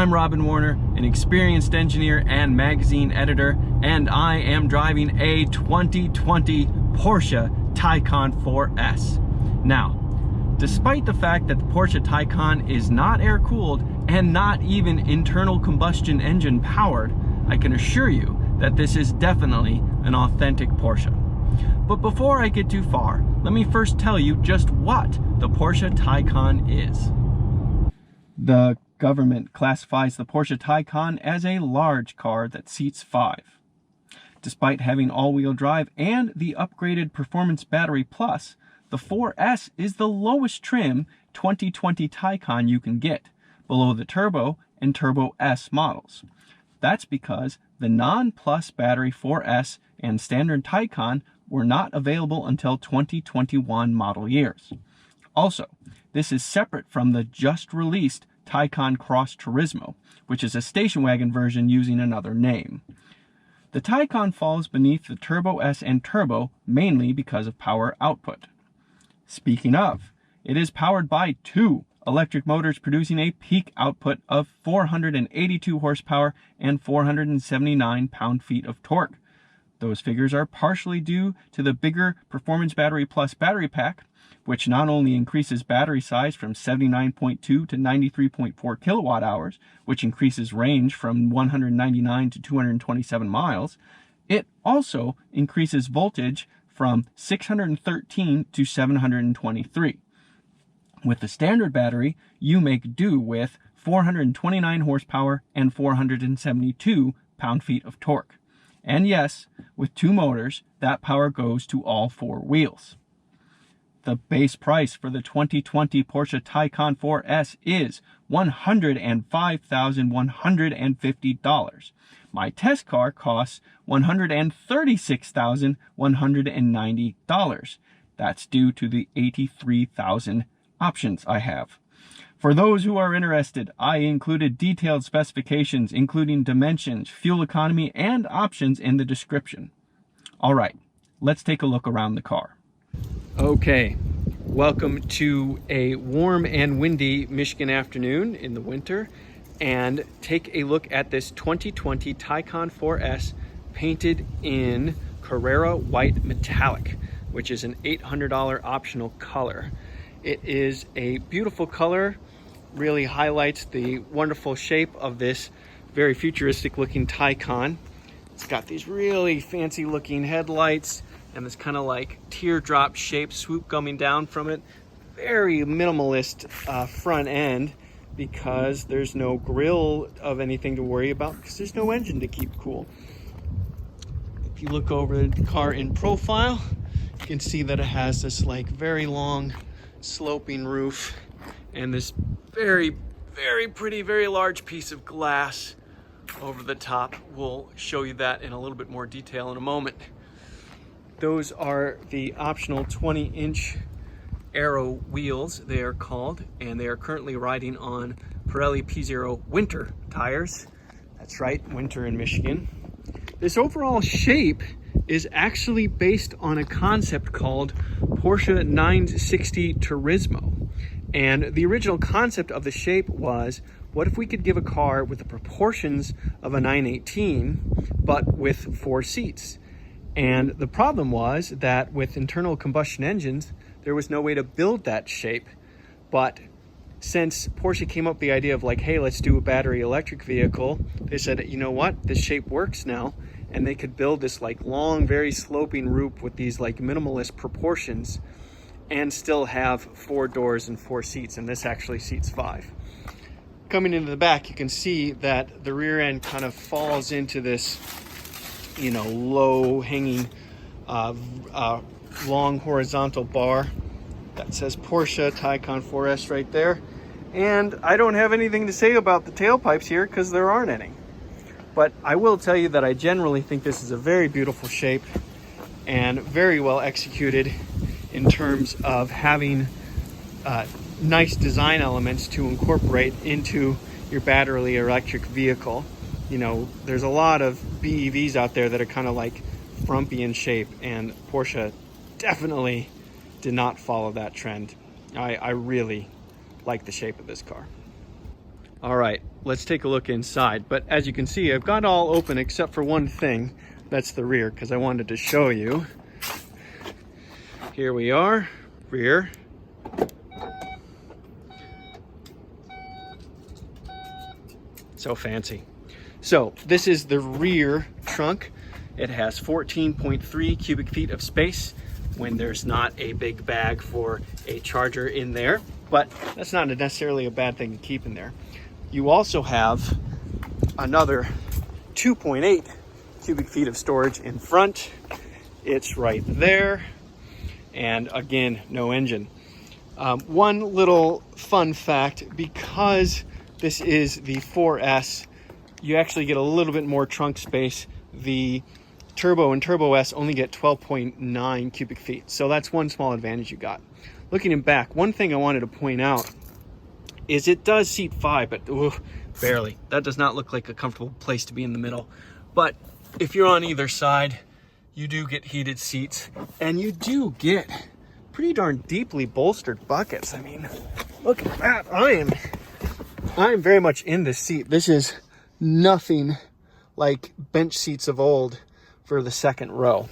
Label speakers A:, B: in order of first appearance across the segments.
A: I'm Robin Warner, an experienced engineer and magazine editor, and I am driving a 2020 Porsche Taycan 4S. Now, despite the fact that the Porsche Taycan is not air-cooled and not even internal combustion engine powered, I can assure you that this is definitely an authentic Porsche. But before I get too far, let me first tell you just what the Porsche Taycan is. The government classifies the Porsche Taycan as a large car that seats 5. Despite having all-wheel drive and the upgraded Performance Battery Plus, the 4S is the lowest trim 2020 Taycan you can get, below the Turbo and Turbo S models. That's because the non-Plus battery 4S and standard Taycan were not available until 2021 model years. Also, this is separate from the just-released Taycan Cross Turismo, which is a station wagon version using another name. The Taycan falls beneath the Turbo S and Turbo mainly because of power output. Speaking of, it is powered by 2 electric motors producing a peak output of 482 horsepower and 479 pound-feet of torque. Those figures are partially due to the bigger Performance Battery Plus battery pack, which not only increases battery size from 79.2 to 93.4 kilowatt hours, which increases range from 199 to 227 miles, it also increases voltage from 613 to 723. With the standard battery, you make do with 429 horsepower and 472 pound-feet of torque. And yes, with 2 motors, that power goes to all 4 wheels. The base price for the 2020 Porsche Taycan 4S is $105,150. My test car costs $136,190. That's due to the 83,000 options I have. For those who are interested, I included detailed specifications including dimensions, fuel economy, and options in the description. All right, let's take a look around the car. Okay, welcome to a warm and windy Michigan afternoon in the winter, and take a look at this 2020 Taycan 4S painted in Carrera White Metallic, which is an $800 optional color. It is a beautiful color, really highlights the wonderful shape of this very futuristic looking Taycan. It's got these really fancy looking headlights and this kind of like teardrop shaped swoop coming down from it. Very minimalist front end, because there's no grille of anything to worry about because there's no engine to keep cool. If you look over the car in profile, you can see that it has this like very long sloping roof and this very, very pretty, very large piece of glass over the top. We'll show you that in a little bit more detail in a moment. Those are the optional 20-inch Aero wheels, they are called, and they are currently riding on Pirelli P0 winter tires. That's right, winter in Michigan. This overall shape is actually based on a concept called Porsche 960 Turismo. And the original concept of the shape was, what if we could give a car with the proportions of a 918, but with 4 seats? And the problem was that with internal combustion engines, there was no way to build that shape. But since Porsche came up with the idea of like, hey, let's do a battery electric vehicle, they said, you know what, this shape works now. And they could build this like long, very sloping roof with these like minimalist proportions and still have 4 doors and 4 seats. And this actually seats 5. Coming into the back, you can see that the rear end kind of falls into this, you know, low hanging, long horizontal bar that says Porsche Taycan 4S right there. And I don't have anything to say about the tailpipes here because there aren't any. But I will tell you that I generally think this is a very beautiful shape and very well executed in terms of having nice design elements to incorporate into your battery electric vehicle. You know, there's a lot of BEVs out there that are kind of like frumpy in shape, and Porsche definitely did not follow that trend. I really like the shape of this car. All right, let's take a look inside. But as you can see, I've got it all open except for one thing. That's the rear, because I wanted to show you. Here we are, rear. So fancy. So this is the rear trunk. It has 14.3 cubic feet of space when there's not a big bag for a charger in there, but that's not necessarily a bad thing to keep in there. You also have another 2.8 cubic feet of storage in front. It's right there. And again, no engine. One little fun fact, because this is the 4S, you actually get a little bit more trunk space. The Turbo and Turbo S only get 12.9 cubic feet. So that's one small advantage you got. Looking in back, one thing I wanted to point out is it does seat 5, but barely. That does not look like a comfortable place to be in the middle. But if you're on either side, you do get heated seats, and you do get pretty darn deeply bolstered buckets. I mean, look at that. I am very much in this seat. This is nothing like bench seats of old for the second row.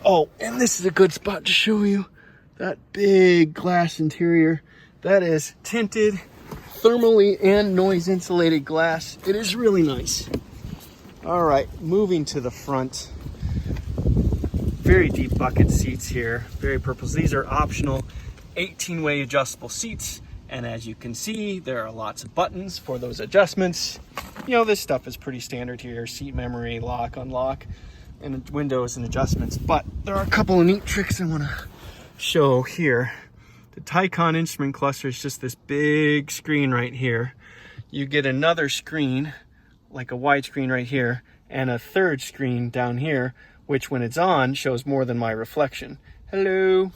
A: Oh, and this is a good spot to show you that big glass interior. That is tinted, thermally and noise insulated glass. It is really nice. All right, moving to the front. Very deep bucket seats here, very purpose. These are optional 18-way adjustable seats. And as you can see, there are lots of buttons for those adjustments. You know, this stuff is pretty standard here. Seat memory, lock, unlock, and windows and adjustments. But there are a couple of neat tricks I want to show here. The Taycan instrument cluster is just this big screen right here. You get another screen, like a wide screen right here, and a third screen down here, which when it's on, shows more than my reflection. Hello.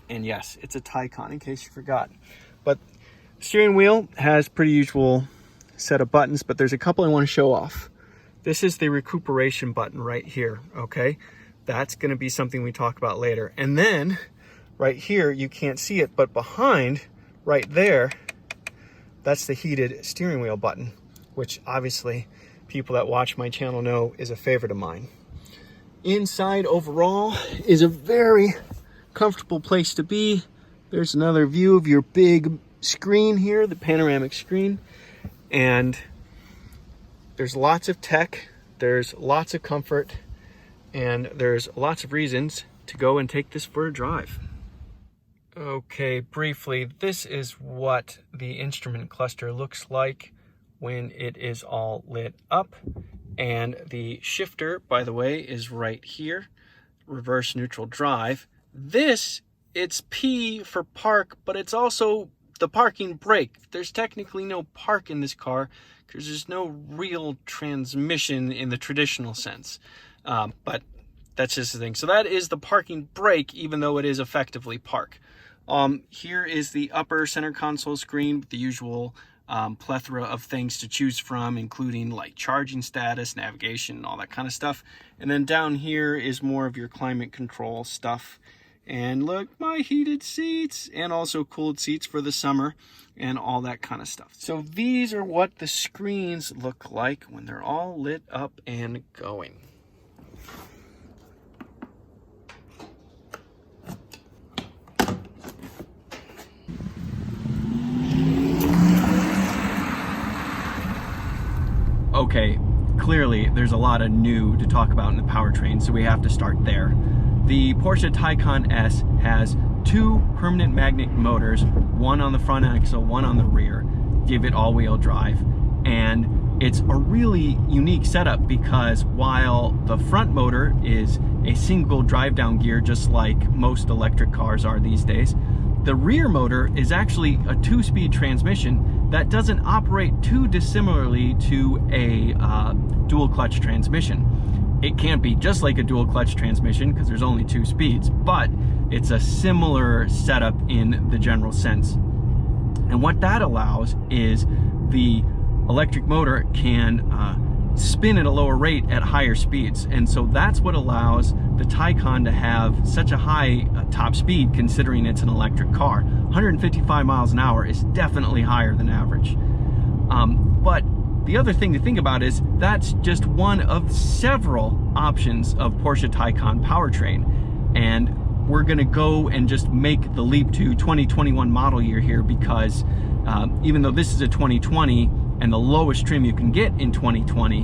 A: And yes, it's a Taycan, in case you forgot. But steering wheel has pretty usual set of buttons, but there's a couple I want to show off. This is the recuperation button right here, okay? That's going to be something we talk about later. And then right here, you can't see it, but behind, right there, that's the heated steering wheel button, which obviously people that watch my channel know is a favorite of mine. Inside overall is a very comfortable place to be. There's another view of your big screen here, the panoramic screen. And there's lots of tech, there's lots of comfort, and there's lots of reasons to go and take this for a drive. Okay, briefly, this is what the instrument cluster looks like when it is all lit up. And the shifter, by the way, is right here, reverse neutral drive. This, it's P for park, but it's also the parking brake. There's technically no park in this car because there's no real transmission in the traditional sense. But that's just the thing. So that is the parking brake, even though it is effectively park. Here is the upper center console screen with the usual plethora of things to choose from, including like charging status, navigation, all that kind of stuff. And then down here is more of your climate control stuff. And look, my heated seats, and also cooled seats for the summer and all that kind of stuff. So these are what the screens look like when they're all lit up and going. Okay, clearly there's a lot of new to talk about in the powertrain, so we have to start there. The Porsche Taycan S has two permanent magnet motors, one on the front axle, one on the rear, give it all-wheel drive. And it's a really unique setup because while the front motor is a single drive-down gear, just like most electric cars are these days, the rear motor is actually a two-speed transmission that doesn't operate too dissimilarly to a dual clutch transmission. It can't be just like a dual clutch transmission because there's only two speeds, but it's a similar setup in the general sense. And what that allows is the electric motor can spin at a lower rate at higher speeds. And so that's what allows the Taycan to have such a high top speed, considering it's an electric car. 155 miles an hour is definitely higher than average. But the other thing to think about is that's just one of several options of Porsche Taycan powertrain. And we're gonna go and just make the leap to 2021 model year here, because even though this is a 2020 and the lowest trim you can get in 2020,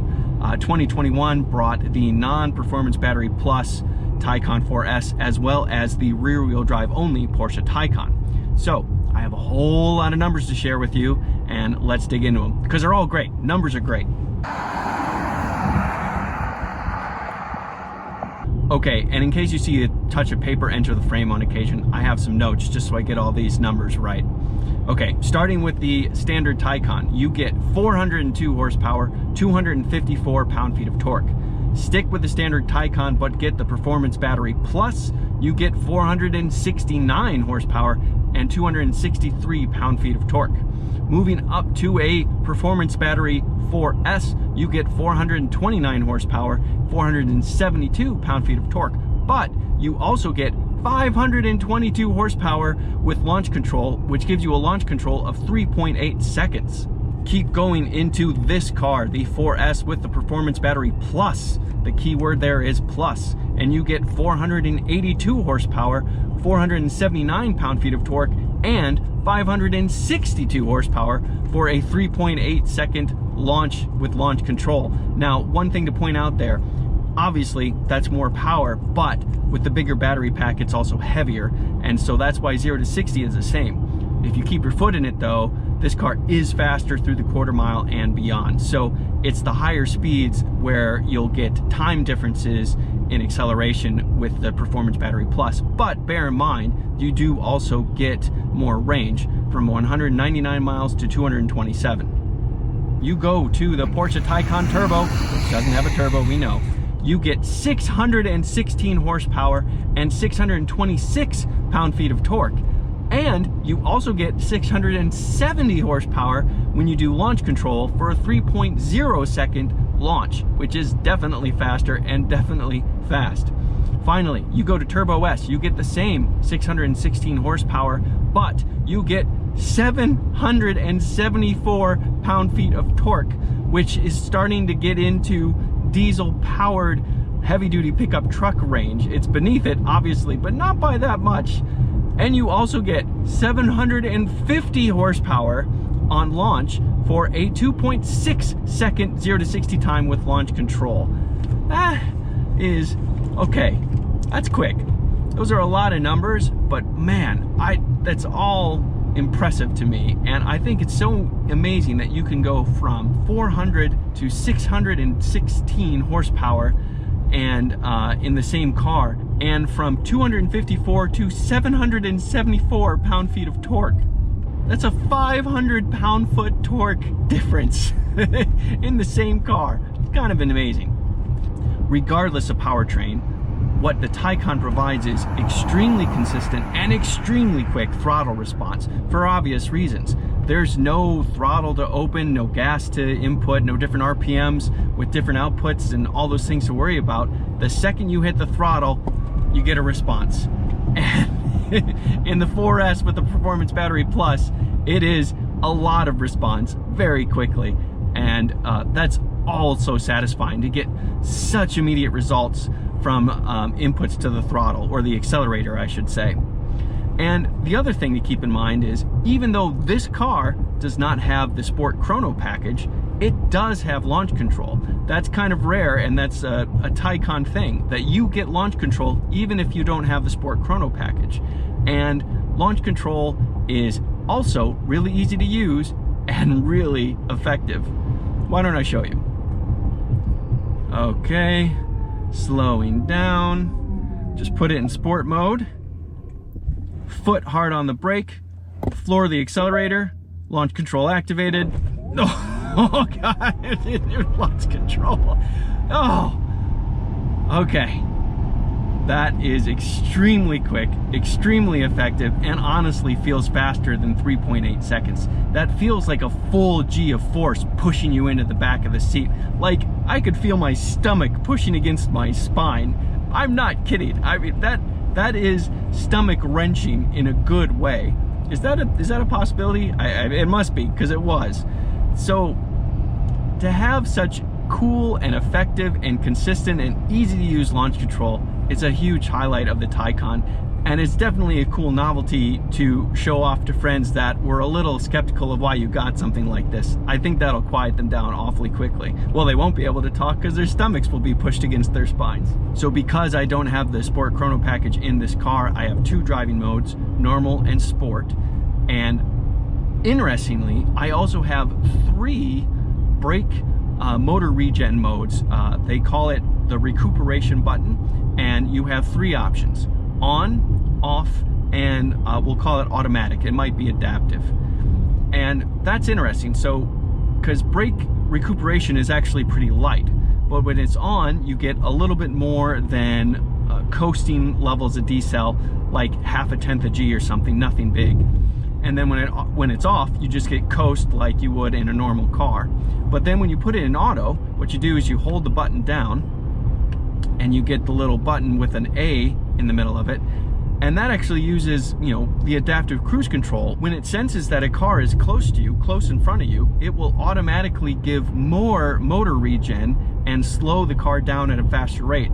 A: 2021 brought the non-performance battery plus Taycan 4S, as well as the rear-wheel drive only Porsche Taycan. So I have a whole lot of numbers to share with you, and let's dig into them, because they're all great. Numbers are great. Okay, and in case you see a touch of paper enter the frame on occasion, I have some notes just so I get all these numbers right. Okay, starting with the standard Taycan, you get 402 horsepower, 254 pound-feet of torque. Stick with the standard Taycan, but get the performance battery plus, you get 469 horsepower and 263 pound-feet of torque. Moving up to a performance battery 4S, you get 429 horsepower, 472 pound-feet of torque. But you also get 522 horsepower with launch control, which gives you a launch control of 3.8 seconds. Keep going into this car, the 4S with the performance battery plus. The key word there is plus. And you get 482 horsepower, 479 pound-feet of torque, and 562 horsepower for a 3.8 second launch with launch control. Now, one thing to point out there, obviously that's more power, but with the bigger battery pack, it's also heavier. And so that's why 0 to 60 is the same. If you keep your foot in it though, this car is faster through the quarter mile and beyond. So it's the higher speeds where you'll get time differences in acceleration with the performance battery plus. But bear in mind, you do also get more range, from 199 miles to 227. You go to the Porsche Taycan Turbo, which doesn't have a turbo, we know. You get 616 horsepower and 626 pound-feet of torque. And you also get 670 horsepower when you do launch control for a 3.0 second launch, which is definitely faster and definitely fast. Finally, you go to Turbo S, you get the same 616 horsepower, but you get 774 pound-feet of torque, which is starting to get into diesel-powered heavy-duty pickup truck range. It's beneath it, obviously, but not by that much. And you also get 750 horsepower on launch for a 2.6 second 0 to 60 time with launch control. That is okay. That's quick. Those are a lot of numbers, but man, that's all impressive to me. And I think it's so amazing that you can go from 400 to 616 horsepower and in the same car, and from 254 to 774 pound-feet of torque. That's a 500 pound-foot torque difference in the same car. It's kind of amazing. Regardless of powertrain, what the Taycan provides is extremely consistent and extremely quick throttle response for obvious reasons. There's no throttle to open, no gas to input, no different RPMs with different outputs and all those things to worry about. The second you hit the throttle, you get a response. And in the 4S with the Performance Battery Plus, it is a lot of response very quickly. And that's also satisfying to get such immediate results from inputs to the throttle, or the accelerator, I should say. And the other thing to keep in mind is, even though this car does not have the Sport Chrono package, it does have launch control. That's kind of rare, and that's a Taycan thing, that you get launch control even if you don't have the Sport Chrono package. And launch control is also really easy to use and really effective. Why don't I show you? Okay, slowing down. Just put it in sport mode. Foot hard on the brake, floor the accelerator, launch control activated. Oh God, it lost control. Oh, okay. That is extremely quick, extremely effective, and honestly feels faster than 3.8 seconds. That feels like a full G of force pushing you into the back of the seat. Like I could feel my stomach pushing against my spine. I'm not kidding. I mean, that is stomach wrenching in a good way. Is that a possibility? It must be, because it was. So to have such cool and effective and consistent and easy to use launch control, it's a huge highlight of the Taycan, and it's definitely a cool novelty to show off to friends that were a little skeptical of why you got something like this. I think that'll quiet them down awfully quickly. Well, they won't be able to talk because their stomachs will be pushed against their spines. So because I don't have the Sport Chrono package in this car, I have 2 driving modes, normal and sport. And interestingly, I also have 3 brake motor regen modes. They call it the recuperation button, and you have 3 options: on, off, and we'll call it automatic. It might be adaptive. And that's interesting. So because brake recuperation is actually pretty light, but when it's on, you get a little bit more than coasting levels of decel, like 0.5 of G or something, nothing big. And then when it's off, you just get coast like you would in a normal car. But then when you put it in auto, what you do is you hold the button down, and you get the little button with an A in the middle of it, and that actually uses, you know, the adaptive cruise control. When it senses that a car is close to you, close in front of you, it will automatically give more motor regen and slow the car down at a faster rate.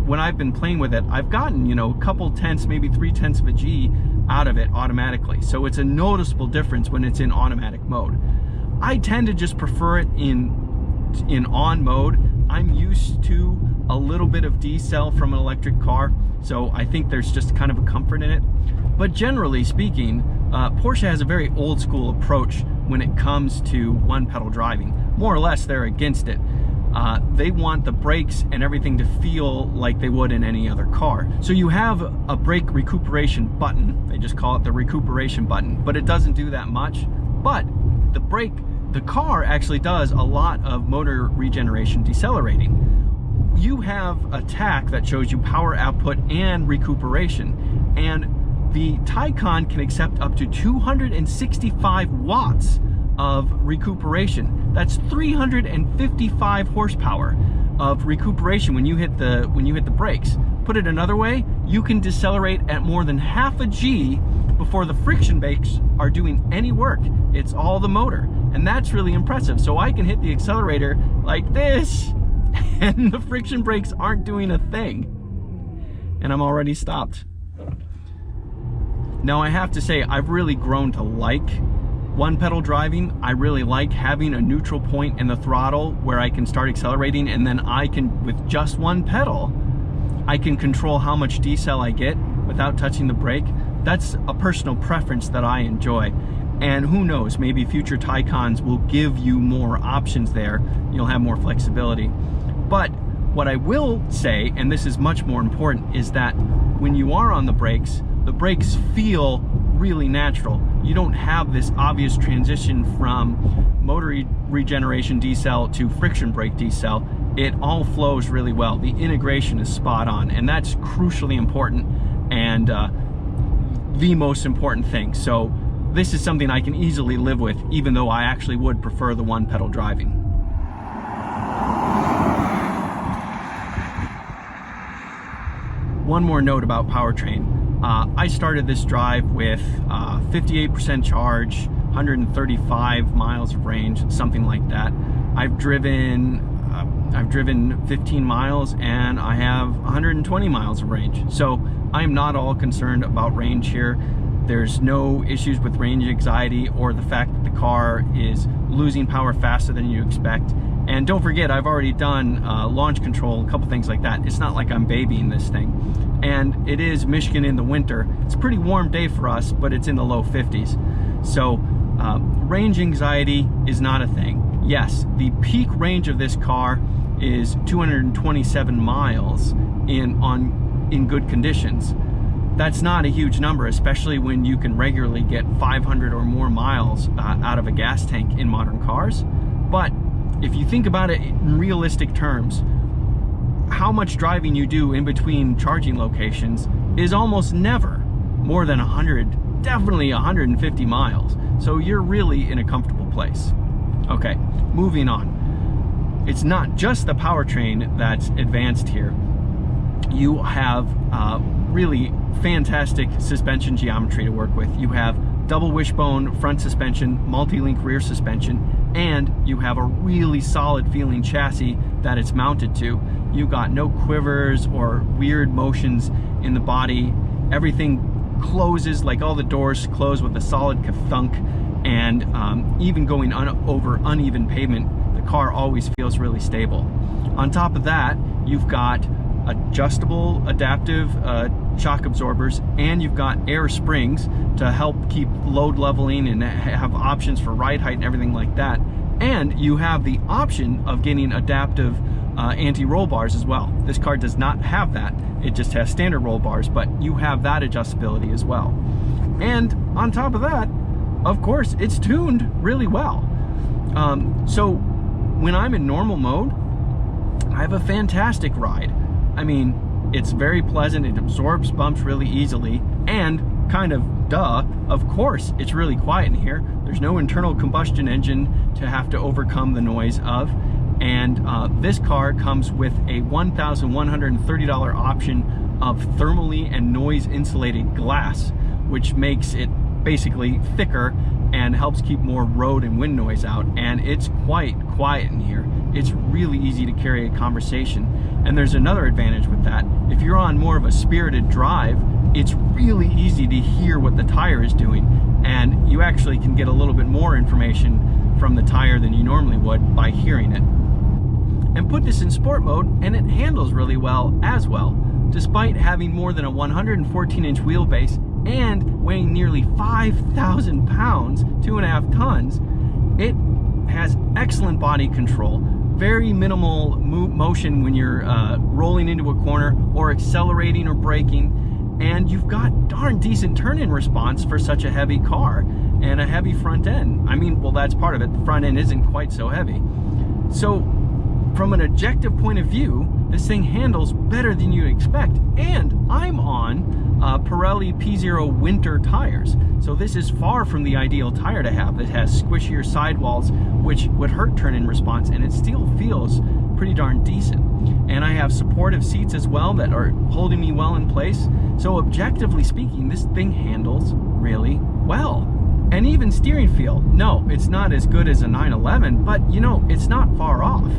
A: When I've been playing with it, I've gotten, you know, a couple tenths, maybe 0.3 of a G out of it automatically. So it's a noticeable difference when it's in automatic mode. I tend to just prefer it in on mode. I'm used to a little bit of decel from an electric car, so I think there's just kind of a comfort in it. But generally speaking, Porsche has a very old school approach when it comes to one pedal driving. More or less, they're against it. They want the brakes and everything to feel like they would in any other car. So you have a brake recuperation button. They just call it the recuperation button, but it doesn't do that much. But the car actually does a lot of motor regeneration decelerating. You have a tach that shows you power output and recuperation, and the Taycan can accept up to 265 watts of recuperation. That's 355 horsepower of recuperation when you hit the brakes. Put it another way, you can decelerate at more than 0.5 G before the friction brakes are doing any work. It's all the motor, and that's really impressive. So I can hit the accelerator like this, and the friction brakes aren't doing a thing, and I'm already stopped. Now I have to say, I've really grown to like one pedal driving. I really like having a neutral point in the throttle where I can start accelerating, and then I can, with just one pedal, I can control how much decel I get without touching the brake. That's a personal preference that I enjoy. And who knows, maybe future Taycans will give you more options there. You'll have more flexibility. But what I will say, and this is much more important, is that when you are on the brakes feel really natural. You don't have this obvious transition from motor regeneration decel to friction brake decel. It all flows really well. The integration is spot on, and that's crucially important and the most important thing. So this is something I can easily live with, even though I actually would prefer the one pedal driving. One more note about powertrain. I started this drive with 58% charge, 135 miles of range, something like that. I've driven 15 miles and I have 120 miles of range. So I'm not all concerned about range here. There's no issues with range anxiety or the fact that the car is losing power faster than you expect. And don't forget, I've already done launch control, a couple things like that. It's not like I'm babying this thing. And it is Michigan in the winter. It's a pretty warm day for us, but it's in the low 50s. So range anxiety is not a thing. Yes, the peak range of this car is 227 miles in good conditions. That's not a huge number, especially when you can regularly get 500 or more miles out of a gas tank in modern cars. But if you think about it in realistic terms, how much driving you do in between charging locations is almost never more than 100, definitely 150 miles. So you're really in a comfortable place. Okay, moving on. It's not just the powertrain that's advanced here. You have really fantastic suspension geometry to work with. You have double wishbone front suspension, multi-link rear suspension, and you have a really solid feeling chassis that it's mounted to. You've got no quivers or weird motions in the body. Everything closes, like all the doors close with a solid thunk, and even going over uneven pavement, the car always feels really stable. On top of that, you've got adjustable adaptive shock absorbers, and you've got air springs to help keep load leveling and have options for ride height and everything like that. And you have the option of getting adaptive anti-roll bars as well. This car does not have that. It just has standard roll bars, but you have that adjustability as well. And on top of that, of course, it's tuned really well. So when I'm in normal mode, I have a fantastic ride. I mean, it's very pleasant, it absorbs bumps really easily, and kind of duh, of course, it's really quiet in here. There's no internal combustion engine to have to overcome the noise of. And this car comes with a $1,130 option of thermally and noise insulated glass, which makes it basically thicker and helps keep more road and wind noise out. And it's quite quiet in here. It's really easy to carry a conversation. And there's another advantage with that. If you're on more of a spirited drive, it's really easy to hear what the tire is doing. And you actually can get a little bit more information from the tire than you normally would by hearing it. And put this in sport mode, and it handles really well as well. Despite having more than a 114-inch wheelbase and weighing nearly 5,000 pounds, 2.5 tons, it has excellent body control, very minimal motion when you're rolling into a corner or accelerating or braking, and you've got darn decent turn-in response for such a heavy car and a heavy front end. I mean, well, that's part of it. The front end isn't quite so heavy. So from an objective point of view, this thing handles better than you'd expect. And I'm on Pirelli P0 winter tires. So this is far from the ideal tire to have. It has squishier sidewalls, which would hurt turn-in response, and it still feels pretty darn decent. And I have supportive seats as well that are holding me well in place. So objectively speaking, this thing handles really well. And even steering feel, no, it's not as good as a 911, but you know, it's not far off.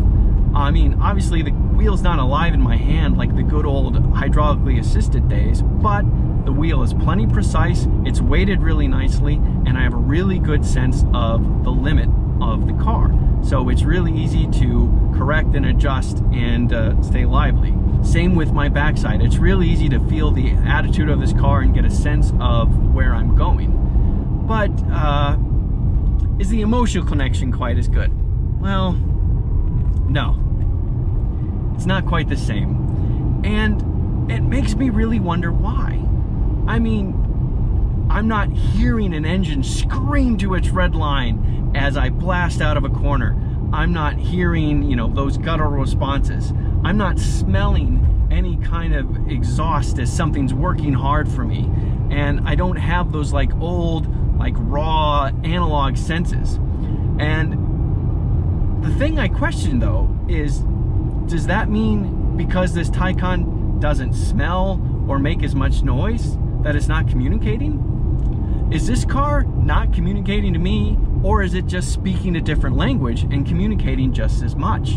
A: I mean, obviously the wheel's not alive in my hand like the good old hydraulically assisted days, but the wheel is plenty precise, it's weighted really nicely, and I have a really good sense of the limit of the car. So it's really easy to correct and adjust and stay lively. Same with my backside. It's really easy to feel the attitude of this car and get a sense of where I'm going. But is the emotional connection quite as good? Well, no. It's not quite the same. And it makes me really wonder why. I mean, I'm not hearing an engine scream to its red line as I blast out of a corner. I'm not hearing, you know, those guttural responses. I'm not smelling any kind of exhaust as something's working hard for me. And I don't have those like old, like raw analog senses. And the thing I question though is, does that mean because this Taycan doesn't smell or make as much noise that it's not communicating? Is this car not communicating to me, or is it just speaking a different language and communicating just as much?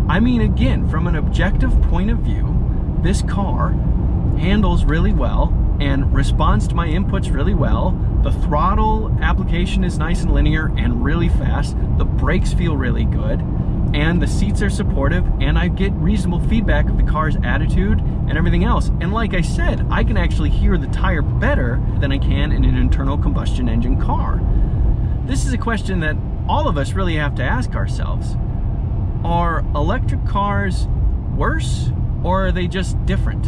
A: I mean, again, from an objective point of view, this car handles really well and responds to my inputs really well. The throttle application is nice and linear and really fast. The brakes feel really good, and the seats are supportive, and I get reasonable feedback of the car's attitude and everything else. And like I said, I can actually hear the tire better than I can in an internal combustion engine car. This is a question that all of us really have to ask ourselves. Are electric cars worse, or are they just different?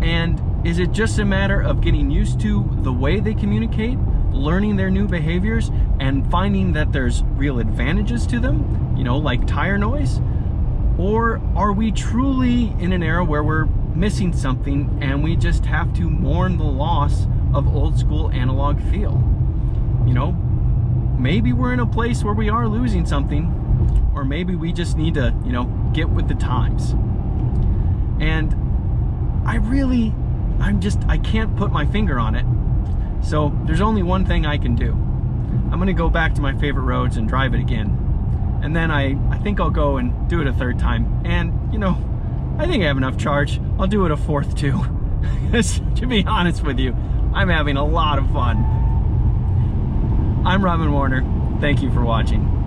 A: And is it just a matter of getting used to the way they communicate, learning their new behaviors, and finding that there's real advantages to them, you know, like tire noise? Or are we truly in an era where we're missing something and we just have to mourn the loss of old school analog feel? You know, maybe we're in a place where we are losing something, or maybe we just need to, you know, get with the times. And I can't put my finger on it. So there's only one thing I can do. I'm gonna go back to my favorite roads and drive it again. And then I think I'll go and do it a third time. And, you know, I think I have enough charge. I'll do it a fourth too. To be honest with you, I'm having a lot of fun. I'm Robin Warner. Thank you for watching.